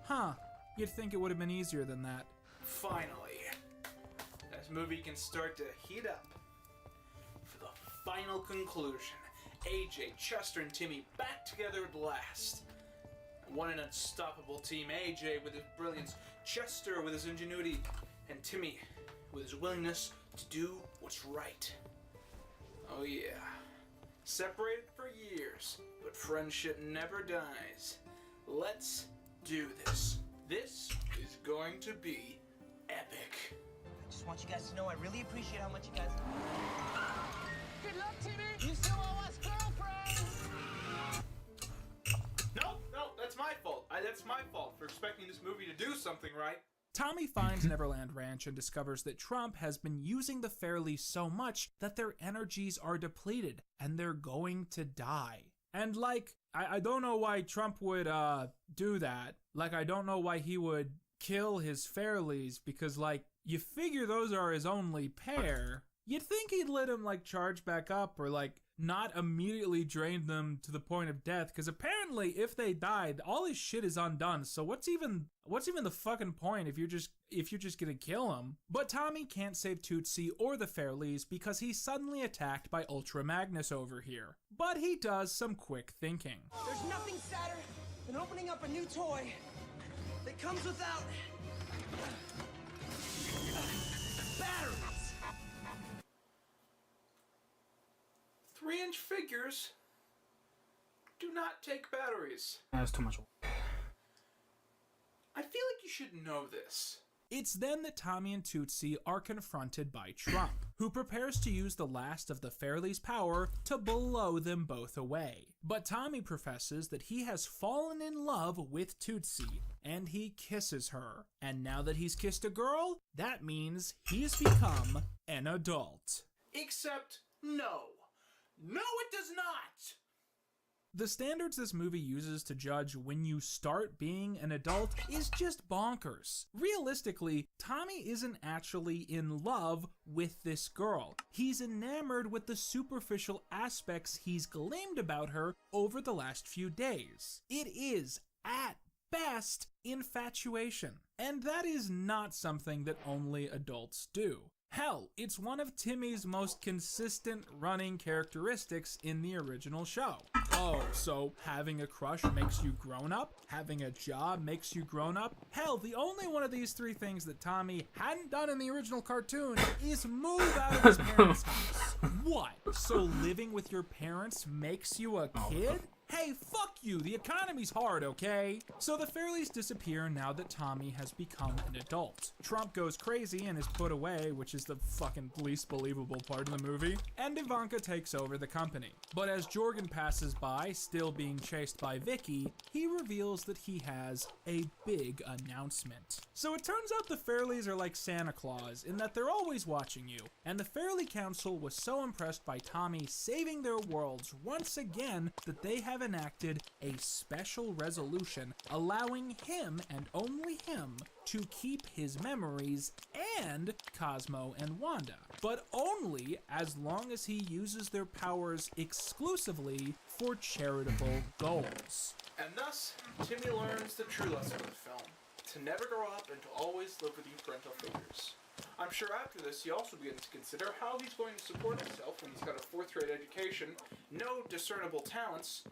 Huh, you'd think it would have been easier than that. Finally, this movie can start to heat up for the final conclusion. AJ, Chester, and Timmy back together at last. One an unstoppable team, AJ with his brilliance, Chester with his ingenuity, and Timmy with his willingness to do what's right. Oh yeah. Separated for years, but friendship never dies. Let's do this. This is going to be epic. I just want you guys to know I really appreciate how much you guys. Good luck, Timmy! You still owe us girlfriends! No, that's my fault. That's my fault for expecting this movie to do something right. Tommy finds Neverland Ranch and discovers that Trump has been using the Fairlies so much that their energies are depleted and they're going to die. And I don't know why Trump would do that. Like, I don't know why he would kill his Fairleys, because, like, you figure those are his only pair. You'd think he'd let him, like, charge back up or, like, not immediately drain them to the point of death, because apparently if they died, all his shit is undone. So what's even the fucking point if you're just gonna kill him? But Tommy can't save Tootsie or the Fairleys because he's suddenly attacked by Ultra Magnus over here. But he does some quick thinking. There's nothing sadder than opening up a new toy that comes without batteries. 3-inch figures do not take batteries. That's too much. I feel like you should know this. It's then that Tommy and Tootsie are confronted by Trump, who prepares to use the last of the Fairley's power to blow them both away. But Tommy professes that he has fallen in love with Tootsie, and he kisses her. And now that he's kissed a girl, that means he's become an adult. Except, no. No, it does not! The standards this movie uses to judge when you start being an adult is just bonkers. Realistically, Tommy isn't actually in love with this girl. He's enamored with the superficial aspects he's gleaned about her over the last few days. It is, at best, infatuation. And that is not something that only adults do. Hell, it's one of Timmy's most consistent running characteristics in the original show. Oh, so having a crush makes you grown up? Having a job makes you grown up? Hell, the only one of these three things that Tommy hadn't done in the original cartoon is move out of his parents' house. What? So living with your parents makes you a kid? Hey, fuck you, the economy's hard, okay? So the Fairleys disappear now that Tommy has become an adult. Trump goes crazy and is put away, which is the fucking least believable part of the movie, and Ivanka takes over the company. But as Jorgen passes by, still being chased by Vicky, he reveals that he has a big announcement. So it turns out the Fairleys are like Santa Claus, in that they're always watching you, and the Fairley Council was so impressed by Tommy saving their worlds once again that they have enacted a special resolution allowing him and only him to keep his memories and Cosmo and Wanda, but only as long as he uses their powers exclusively for charitable goals. And thus, Timmy learns the true lesson of the film: to never grow up and to always live with your parental figures. I'm sure after this he also begins to consider how he's going to support himself when he's got a 4th-grade education, no discernible talents,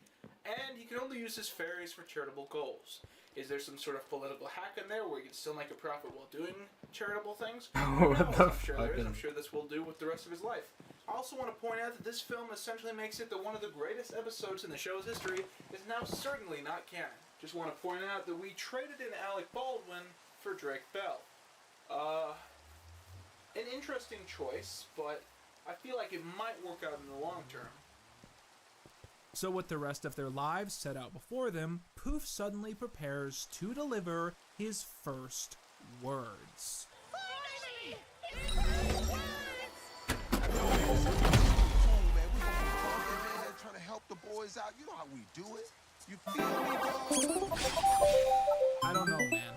and he can only use his fairies for charitable goals. Is there some sort of political hack in there where he can still make a profit while doing charitable things? What the I'm sure there is. fuck? I'm sure this will do with the rest of his life. I also want to point out that this film essentially makes it that one of the greatest episodes in the show's history is now certainly not canon. Just want to point out that we traded in Alec Baldwin for Drake Bell. An interesting choice, but I feel like it might work out in the long term. So with the rest of their lives set out before them, Poof suddenly prepares to deliver his first words. Finally! It's my words! Man, we gonna be talking, man, trying to help the boys out. You know how we do it. You feel me, dog? I don't know, man.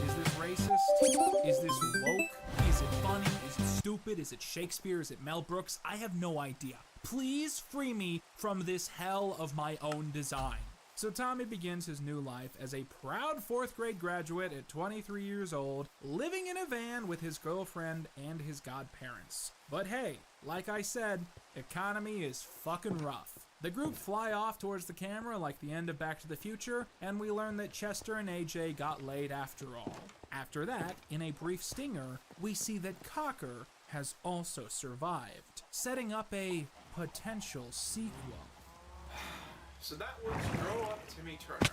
Is this racist? Is this woke? Is it funny? Is it stupid? Is it Shakespeare? Is it Mel Brooks? I have no idea. Please free me from this hell of my own design. So Tommy begins his new life as a proud 4th-grade graduate at 23 years old, living in a van with his girlfriend and his godparents. But hey, like I said, economy is fucking rough. The group fly off towards the camera like the end of Back to the Future, and we learn that Chester and AJ got laid after all. After that, in a brief stinger, we see that Cocker has also survived, setting up a potential sequel. So that was Grow Up Timmy Turner.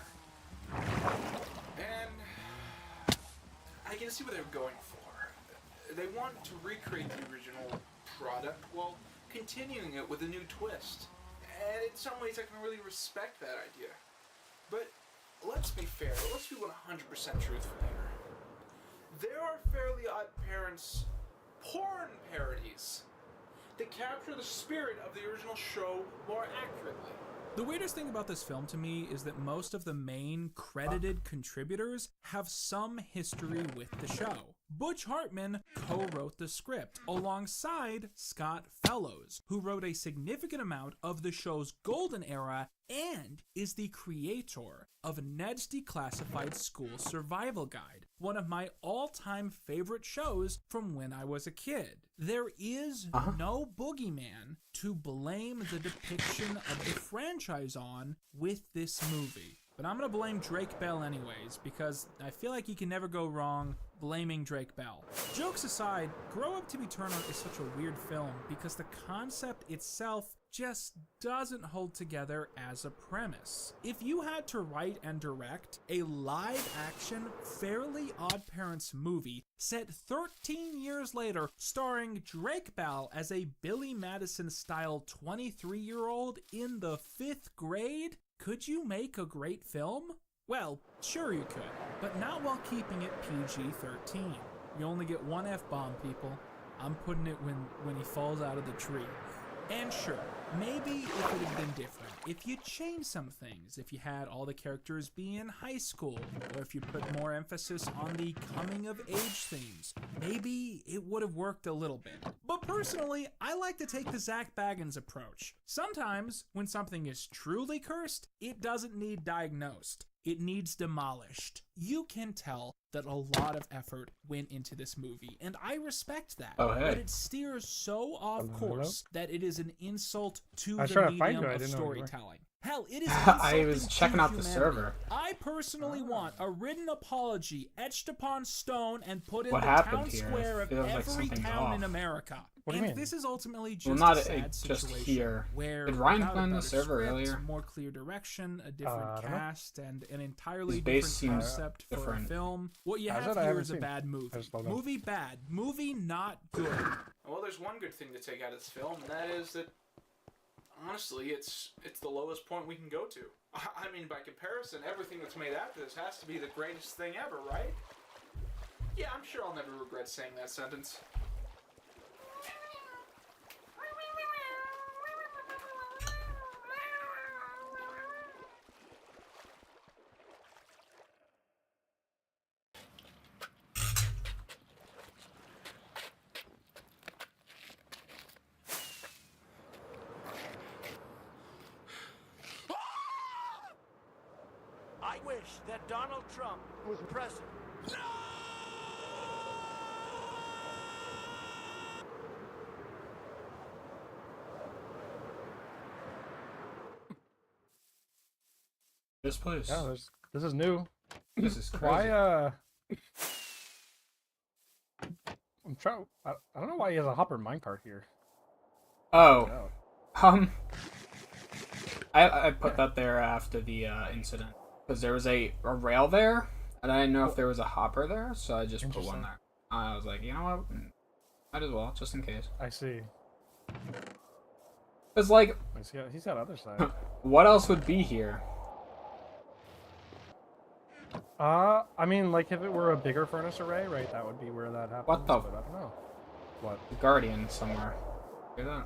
And I can see what they're going for. They want to recreate the original product while continuing it with a new twist. And in some ways I can really respect that idea. But let's be fair, let's be 100% truthful here. There are Fairly Odd Parents porn parodies that capture the spirit of the original show more accurately. The weirdest thing about this film to me is that most of the main credited contributors have some history with the show. Butch Hartman co-wrote the script alongside Scott Fellows, who wrote a significant amount of the show's golden era and is the creator of Ned's Declassified School Survival Guide, one of my all-time favorite shows from when I was a kid. There is no boogeyman to blame the depiction of the franchise on with this movie. But I'm going to blame Drake Bell anyways, because I feel like you can never go wrong blaming Drake Bell. Jokes aside, Grow Up to Be Turner is such a weird film because the concept itself just doesn't hold together as a premise. If you had to write and direct a live-action Fairly Odd Parents movie set 13 years later starring Drake Bell as a Billy Madison-style 23-year-old in the 5th grade, could you make a great film? Well, sure you could, but not while keeping it PG-13. You only get one F-bomb, people. I'm putting it when he falls out of the tree. And sure, maybe it would have been different if you changed some things, if you had all the characters be in high school, or if you put more emphasis on the coming-of-age themes. Maybe it would have worked a little bit. But personally, I like to take the Zach Baggins approach. Sometimes, when something is truly cursed, it doesn't need diagnosed. It needs demolished. You can tell that a lot of effort went into this movie, and I respect that. Oh, hey. But it steers so off course that it is an insult to I was the trying to find medium you, I of didn't know where you were. storytelling. Hell, it is I was insulting checking to out the humanity. server. I personally want a written apology etched upon stone and put in What the happened town here? square It of feels like every something's town in off. America. What do you And mean? this is ultimately just Well, not a sad just situation here. where Did Ryan without a plan the better server script, earlier? more clear direction, a different I don't know. cast, and an entirely His base different seems concept for a different. film, what you How's have that? I here haven't is a seen. bad movie. I just logged on. Movie bad. Movie not good. Well, there's one good thing to take out of this film, and that is that, honestly, it's the lowest point we can go to. I mean, by comparison, everything that's made after this has to be the greatest thing ever, right? Yeah, I'm sure I'll never regret saying that sentence. I wish that Donald Trump was president. This place. Yeah, this is new. This is crazy. Why, I'm trying. I don't know why he has a hopper minecart here. Oh. No. I put that there after the incident because there was a rail there, and I didn't know if there was a hopper there, so I just put one there. I was like, you know what, might as well, just in case. I see. It's like, He's got other side. what else would be here? I mean, like if it were a bigger furnace array, right? That would be where that happens. What the? But I don't know. What? The Guardian somewhere. Hear that?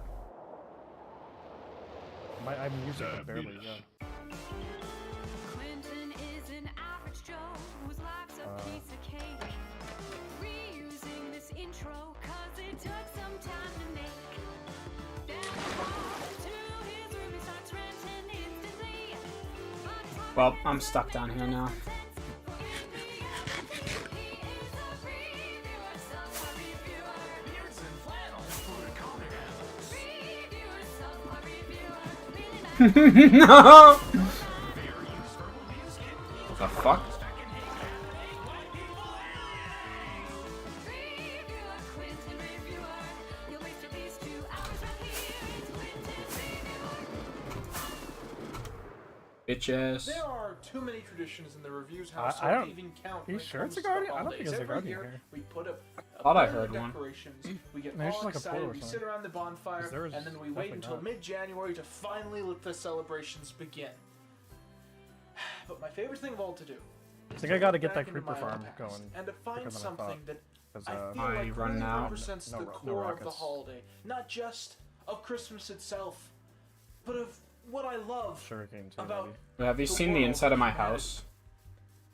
I'm using it barely. Yeah. Clinton is an average Joe whose life's a piece of cake. Reusing this intro cause it took some time to make. Down the hall to his room he starts ranting instantly. Well, I'm stuck down here now. No! What the fuck? Bitches. There are too many traditions in the reviews house I to don't- even count. You when it sure it's comes a to Guardian? I don't holidays. think it's a Every Guardian year, here. we put up a Thought I bunch of heard one. decorations. We get Maybe it's all like a excited. pool or We sit something. around the bonfire, 'Cause there is and then we wait definitely until not. mid-January to finally let the celebrations begin. But my favorite thing of all to do I is think to I gotta look get back that into creeper my farm own past going and to quicker find than I thought. something that 'Cause, I feel Am I like running really out? represents the No core of the rockets. holiday, not just of Christmas itself, but of what I love Sugarcane too, about. maybe. Have you seen the world inside of my that house?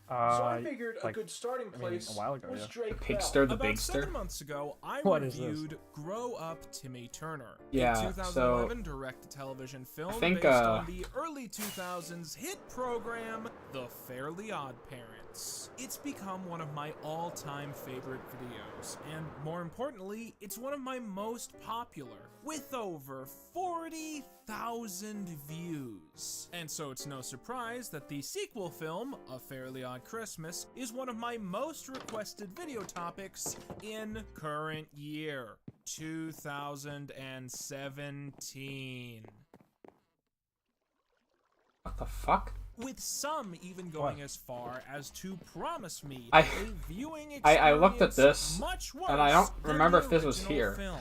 So I figured a good starting a place while ago, was yeah. Drake The pigster, Bell. the About bigster. 7 months ago, I What is this? reviewed Grow Up Timmy Turner, Yeah, a 2011 direct-to-television film think, based on the early 2000s hit program The Fairly Odd Parents. It's become one of my all-time favorite videos, and more importantly, it's one of my most popular, with over 40,000 views. And so it's no surprise that the sequel film, A Fairly Odd Christmas, is one of my most requested video topics in current year, 2017. What the fuck? With some even going as far as to promise me I- a viewing experience I looked at this, much worse and I don't than remember the if this was original here. film.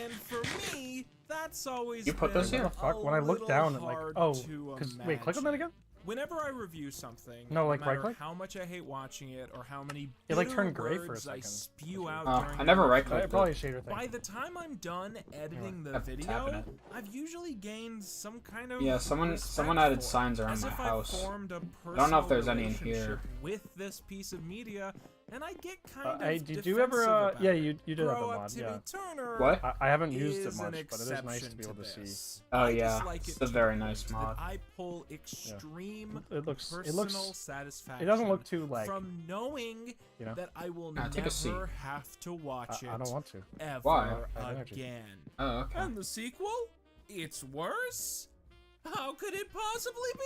And for me, that's always You put this been here? What the fuck? a When I look little down and like, hard oh, to because wait, click on that imagine. again. Whenever I review something, No, like, no matter right-click? how much I hate watching it or how many It, like, bitter turned gray for a words I second. spew out Oh, during I never the right-clicked review, Probably a shader thing. by the time I'm done editing the Tapping video, it. I've usually gained some kind of Yeah, someone respect added for it, signs around as my if house. I've formed a I don't know if personal there's any in here. relationship with this piece of media, and I get kind of Did defensive you ever? about Yeah, it. you did have Grow a Up mod. Timmy Yeah. Turner What? I haven't used it is an much, but it is nice to exception be able to see. this. Oh I yeah, dislike it's it a very too nice much mod. that I pull extreme It looks personal satisfaction it doesn't look too like from knowing you know. that I will take a seat. never have to watch it I don't want to. ever Why? again. Oh, okay. And the sequel? It's worse? How could it possibly be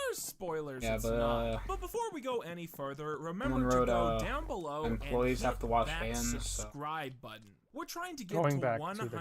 worse? Spoilers, Yeah, it's but, not. But before we go any further, remember someone to wrote, go down below employees and have hit to wash that hands, so- subscribe button. We're trying to get Going to back to the kitchen.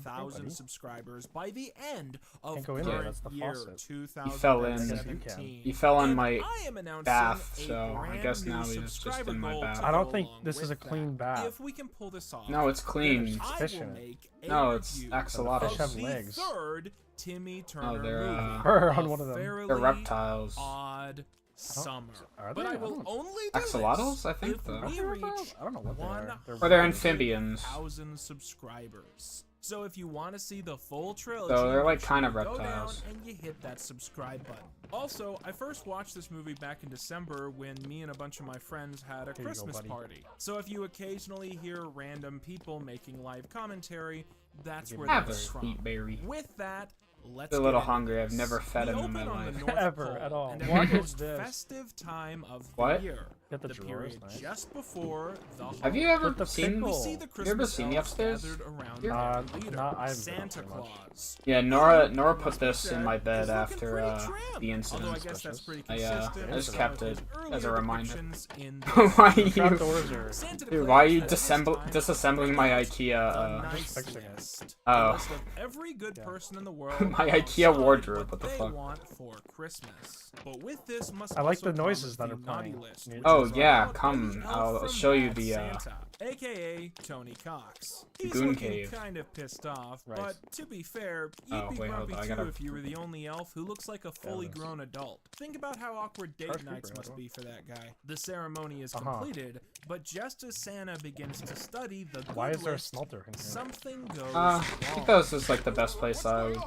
100,000 Hey, subscribers by the end of Can't go in there, current that's the year, faucet. 2017. He fell in And my I am announcing bath, a so I brand guess new now he's just subscriber in my goal bath. to I don't go think along this is a with clean that. bath. If we can pull this off, No, it's clean. then I Fish in will it. make a No, it's review axolotls. Fish have of the legs. third Timmy Turner they're, movie. We're on A one of them. Fairly They're reptiles. Odd Summer. Are But they? I I will don't- only do Axolotls? this I think if so. we reach I don't know what they are. They're Or they're amphibians. 100,000 subscribers. So if you want to see the full trilogy, So they're like make kind sure of you go down reptiles. and you hit that subscribe button. Also, I first watched this movie back in December when me and a bunch of my friends had a Here you go, Christmas buddy. party. So if you occasionally hear random people making live commentary, that's where Have a that's from. sweet berry. With that, let's They're a get little into hungry. I've this. never fed We him in my open on the life. North Ever, Pole, at all. and What at the is most this? festive time of the What? year, Got the the drawers, period nice. just before the Have you ever With the seen? we pickle. see the You ever Christmas seen the elves upstairs? gathered around Here? their leader, I haven't been Santa up there much. Claus. Yeah, Nora put this in my bed He's looking after pretty the trimmed. Although I incident. guess that's pretty I consistent. just with kept some of it his as a earlier reminder. depictions in Why the you? Trapdoors are- Santa Dude, why are you declares that this time disassembling my the IKEA? nice fixing it. list. Oh. The list of every good person in the world. My IKEA alongside wardrobe, what the they fuck? want for Christmas. But with this must I like also the noises come that are naughty playing. list, Need which Oh is yeah, brought by come. the elf I'll from show you Bad the. Santa, aka Tony Cox. He's Goon looking Cave. kind of pissed off, Right. but to be fair, you'd Oh, be wait, hold grumpy on, I too gotta- if you were the only elf who looks like a fully this. grown adult. Think about how awkward date Charles nights Cooper, must I be for that guy. The ceremony is completed, but just as Santa begins to study the good Why is there a list, smelter in here? something goes I wrong. think that was just like the best place I would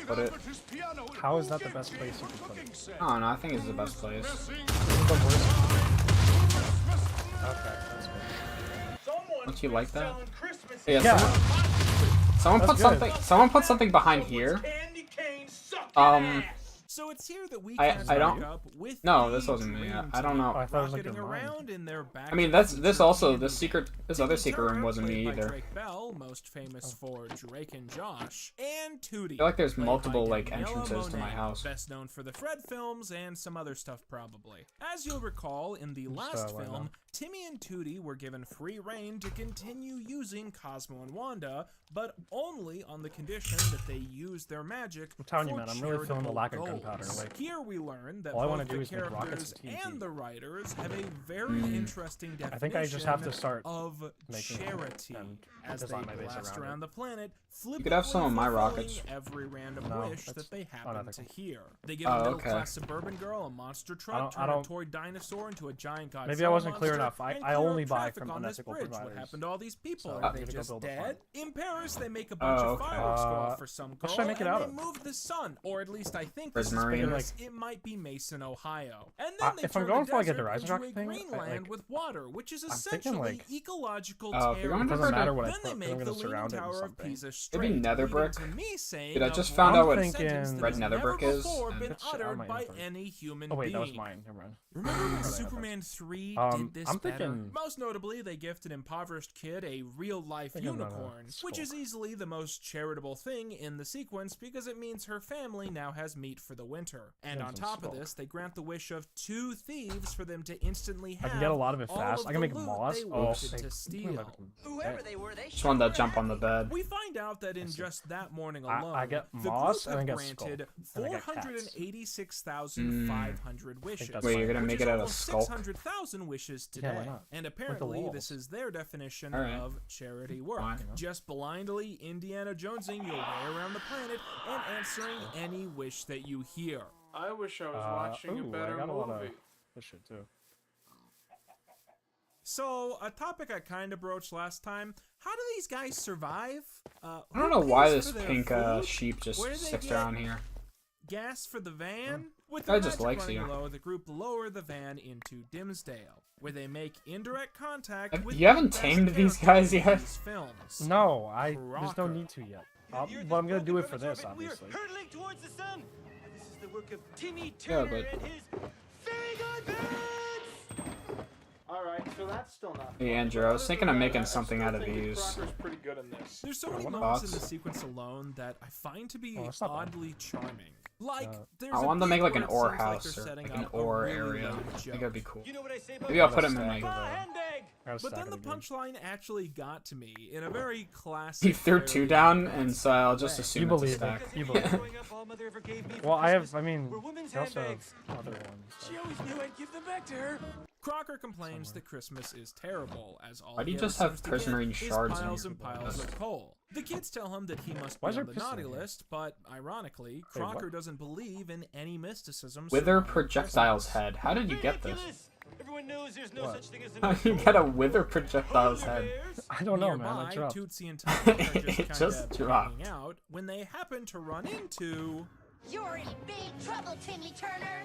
put it. How is that the best place you could put it? I don't know. I think it's the best place. The worst. Okay, that's good. Don't you like that? Yeah. Someone That's put good. something. Someone put something behind here. So it's here that we I catch don't. back up with No, the this wasn't me. dream I don't know. I thought it was like rocketing your mind. around in their back I mean, to that's the this future also candy. this secret. This Timmy other secret room Turner, wasn't me played by either. Drake Bell, most famous for Drake and Josh, and Tootie. I feel like there's played by multiple like Daniela entrances to my Monáe, house. best known for the Fred films and some other stuff probably. As you'll recall, in the last lie film, down. Timmy and Tootie were given free reign to continue using Cosmo and Wanda, but only on the condition that they use their magic I'm telling you, for man, I'm really feeling the charitable lack of goals. powder. Like, Here we learn that all I both wanna do the is make rockets characters and TNT. and the writers have a very interesting definition I think I just have to start of making charity and as they design my base blast around around it. the planet, You could have some of my fulfilling rockets. every random No, wish that's that they happen to unethical. hear. They give Oh, a okay. middle-class suburban girl a monster truck, I turn a don't- toy dinosaur into a giant Godzilla Maybe I wasn't clear monster, enough. and I clear only up buy traffic from on this unethical bridge. What providers. happened to all these people? So Are I'm they gonna go just build a dead? farm. In Paris, they make a bunch of okay. fireworks go off for some what girl, should I make it and out they of? move the sun, or at least I think this is Prismarine. Paris. It might be Mason, Ohio. And then they if I'm turn going the for like a desert Horizon into Rock a thing, Greenland like, with water, which is I'm essentially thinking, like, ecological Oh, if you're going terrorism. for doesn't matter what I Then put, they 'cause I'm make gonna the Leaning surround it with Tower of something. Pisa straight, Maybe nether leading brick. to me saying Dude, I a just found out what blunt sentence that red has nether never brick is, before and- been Bitch, out of uttered my by inventory. any human Oh wait, that was being. mine. Never mind. Remember when I have Superman 3 Um, did this I'm better? thinking- Most notably, they gifted an impoverished kid a real-life I'm gonna unicorn, which is easily the most charitable thing in the sequence because it means her family now has meat for the winter. And Yeah, on some top of smoke. this, they grant the wish of 2 thieves for them to instantly have I can get a lot of it all fast. I can the make loot moss. they Oh, wanted like, to steal. Whoever they were, they Just wanted to jump on the bed. We find out that in just that morning I alone, get the moss group and I have get skull. granted And I get cats. 486,500 wishes. that's Wait, you're gonna which make is it out of almost skull? 600,000 wishes today. why not? And the apparently, walls. this is their definition All right. of charity work. Fine. Just blindly Indiana Jonesing your way around the planet and answering any wish that you hear. I wish I was watching a ooh, better I got a lot movie. of this shit too. So, a topic I kind of broached last time. How do these guys survive? I don't know why this pink food? sheep just Where do they sticks get around here. gas for the van? With Guy the just magic likes running you. low, the group lower the van into Dimsdale, where they make indirect contact Have- with you haven't the best tamed these characters guys in yet? these films. No, there's no Crocker. need to yet. But I'm gonna do it for this, We are obviously. hurtling towards the sun. This is the work of Timmy Yeah, Turner but- and his very good bits. Alright, so that's still not. Hey Andrew, I was thinking of making something out of these. Crocker's pretty good in this. There's so many What moments in thoughts? the sequence alone that I find to be Oh, that's not bad. oddly charming. Like, there's I a wanted to bit make like where an it ore seems house like or they're setting like an up a ore really area. low I think joke. that'd be cool. You know what I say about Maybe I'll Gotta put them in stack my. it, hand egg? I gotta But stack then it the again. punchline actually got to me in a very classic. He threw 2 fairly down, and so I'll just way. assume You it's a believe stack. it. You believe it. Growing up, all Mother ever gave me for Well, Christmas I mean, were women's I also have handbags. other ones. She always knew I'd give them back to her. Crocker complains that Christmas is terrible, as all Why do he you ever just have seems to get prismarine is shards in piles your and piles of coal. The kids tell him that he must Why be is on there the piston naughty in here? list, but ironically, Wait, what? Crocker doesn't believe in any mysticism. Wither surrounding projectile's Christmas. head. How did you get this? Ridiculous. Everyone knows there's no What? such thing as the How North do you Pole. get a wither projectile's Polar head? bears. I don't know, man. I Nearby, dropped. Tootsie and Tommy are just It kind just of dropped. hanging out when they happen to run into. You're in big trouble, Timmy Turner.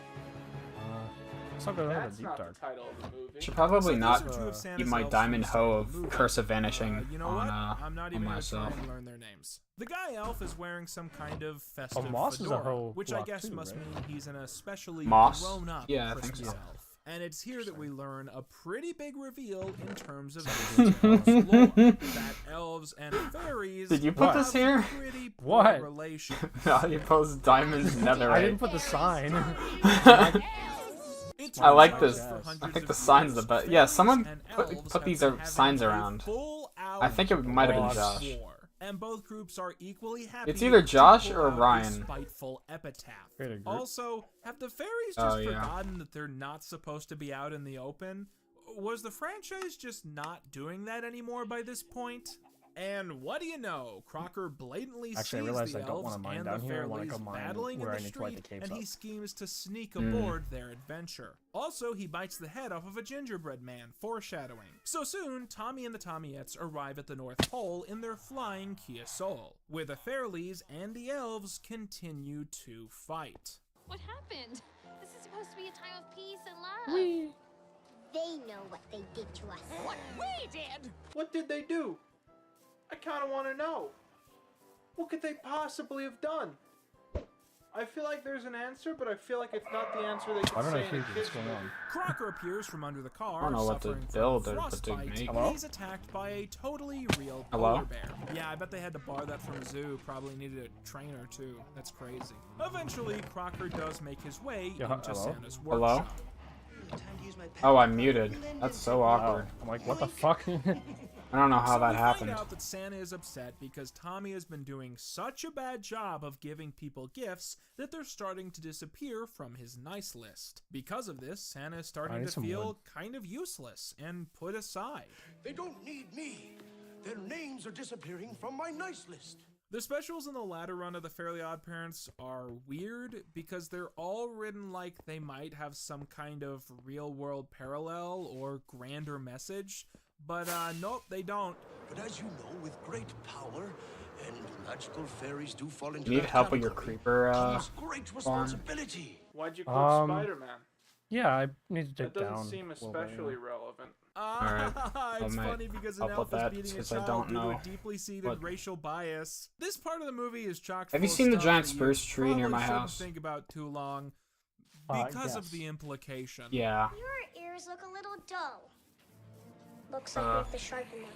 Let's not go down That's the deep not dark. the title of the movie. Should probably So these not are two of Santa's eat my elves diamond from hoe the of movie. Curse of Vanishing You know on what? I'm not on even gonna myself. try and learn their names. The guy elf is wearing some kind of festive Moss is a fedora, hoe which I block guess too, must right? mean he's an especially Moss? grown-up Yeah, I think Christmas so. elf. And it's here that we learn a pretty big reveal in terms of Disney elves lore. That elves and fairies Did you put have this here? pretty poor What? relation. Valuables, diamonds, I didn't netherite. put the sign. It I like turns this. out for I hundreds think of the sign's the years, best. Yeah, someone fairies and put elves put have these been having signs a around. full-out I think it might have been boss Josh. war, and both groups are equally happy. It's either to Josh pull or out a Ryan. Spiteful epitaph. Create a group. Also, have the fairies Oh, just yeah. forgotten that they're not supposed to be out in the open? Was the franchise just not doing that anymore by this point? And what do you know? Crocker blatantly Actually, I sees realized the I don't elves wanna mine and down the here. I wanna fairlies go mine battling where in I the need to light the street, caves and he up. schemes to sneak Mm. aboard their adventure. Also, he bites the head off of a gingerbread man, foreshadowing. So soon, Tommy and the Tommyettes arrive at the North Pole in their flying Kia Soul, where the fairlies and the elves continue to fight. What happened? This is supposed to be a time of peace and love. They know what they did to us. What we did? What did they do? I kind of want to know. What could they possibly have done? I feel like there's an answer, but I feel like it's not the answer they I could don't know say if in a what's kid's going movie. on. Crocker appears from under the car, I don't know what to suffering build from or what to frostbite, make. and Hello? he's attacked by a totally real Hello? polar bear. Yeah, I bet they had to borrow that from a zoo. Probably needed a trainer too. That's crazy. Eventually, Crocker does make his way Yeah, into hello? Santa's Hello? workshop. Time to use my Oh, I'm muted. That's so awkward. I'm like, what the fuck? I don't know how So that we happened. find out that Santa is upset because Tommy has been doing such a bad job of giving people gifts that they're starting to disappear from his nice list. Because of this, Santa is starting need to some feel wood. kind of useless and put aside. They don't need me. Their names are disappearing from my nice list. The specials in the latter run of the Fairly Odd Parents are weird because they're all written like they might have some kind of real-world parallel or grander message, but nope, they don't. But as you know, with great power and magical fairies do fall into You need that help with your category, creeper comes great farm? responsibility. Why'd you click Spider-Man? Yeah, I need to That dig down. doesn't seem a little bit, especially relevant. Alright, It's I'll funny because I'll an put elf is that beating a since I child don't due to know a deeply seated what- racial bias. This part of the movie is chock Have you full of seen the stuff giant that you spruce tree near probably my shouldn't house? think about too long because of the implication. Yeah. Your ears look a little dull. Looks like we have to sharpen them.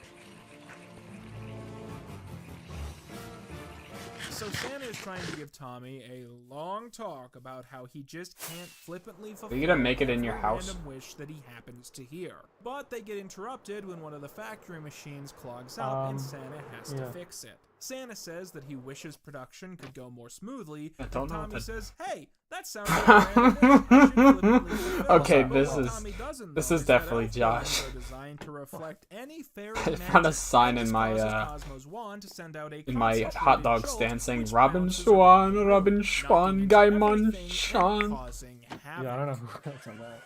So Santa is trying to give Tommy a long talk about how he just can't flippantly fulfill Are you gonna make it in your every house? random wish that he happens to hear. But they get interrupted when one of the factory machines clogs up and Santa has to fix it. Santa says that he wishes production could go more smoothly, I and don't know Tommy what says, "Hey, that sounds like a random wish. I should flippantly fulfill it." Okay, But this what is Tommy doesn't this know is that definitely elf Josh. buildings are designed to reflect any fairy I magic, found a sign and in this my causes Cosmo's wand to send out a in my concentrated hot dog jolt, stand saying which Robin bounces Swan, around, Robin Swan, knocking Guy into Mon everything and Sean. causing havoc. Yeah, I don't know who that's on that.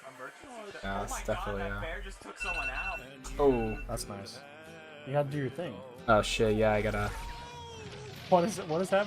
Yeah, it's definitely just took someone out. Oh. That's nice. You gotta do your thing. Oh shit, yeah, I gotta. What is it? What is happening?